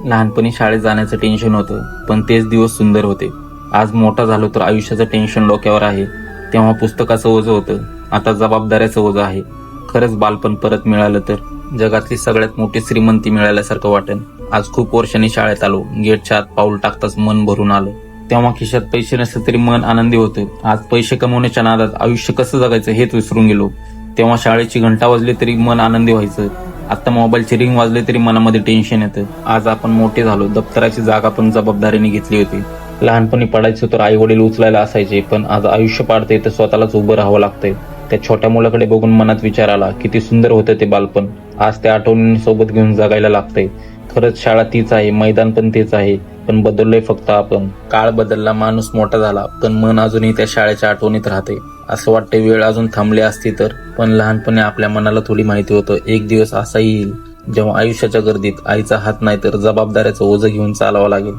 लहानपणी शाळेत जाण्याचं टेन्शन होतं, पण तेच दिवस सुंदर होते. आज मोठा झालो तर आयुष्याचं टेन्शन डोक्यावर आहे. तेव्हा पुस्तकाचं ओझं होतं, आता जबाबदाऱ्याचं ओझं आहे. खरंच बालपण परत मिळालं तर जगातली सगळ्यात मोठी श्रीमंती मिळाल्यासारखं वाटेल. आज खूप वर्षांनी शाळेत आलो, गेटच्या आत पाऊल टाकताच मन भरून आलं. तेव्हा खिशात पैसे नसले तरी मन आनंदी होतं. आज पैसे कमवण्याच्या नादात आयुष्य कसं जगायचं हेच विसरून गेलो. तेव्हा शाळेची घंटा वाजली तरी मन आनंदी व्हायचं. आता मोबाईलची रिंग वाजले तरी मनामध्ये टेन्शन येतं. आज आपण मोठे झालो, दप्तराची जागा पण जबाबदारीने घेतली होती. लहानपणी पडायचो तर आई वडील उचलायला असायचे, पण आज आयुष्य पाडते तर स्वतःलाच उभं राहावं लागतंय. त्या छोट्या मुलाकडे बघून मनात विचार आला, किती सुंदर होतं ते बालपण. आज त्या आठवणींसोबत घेऊन जगायला लागतंय. खरंच शाळा तीच आहे, मैदान पण तेच आहे, पण बदललोय फक्त आपण. काळ बदलला, माणूस मोठा झाला, पण मन अजूनही त्या शाळेच्या आठवणीत राहते. असं वाटतं वेळ अजून थांबली असती तर. पण लहानपणी आपल्या मनाला थोडी माहिती होतं, एक दिवस असा येईल जेव्हा आयुष्याच्या गर्दीत आईचा हात नाही तर जबाबदाऱ्याचं ओझं घेऊन चालावं लागेल.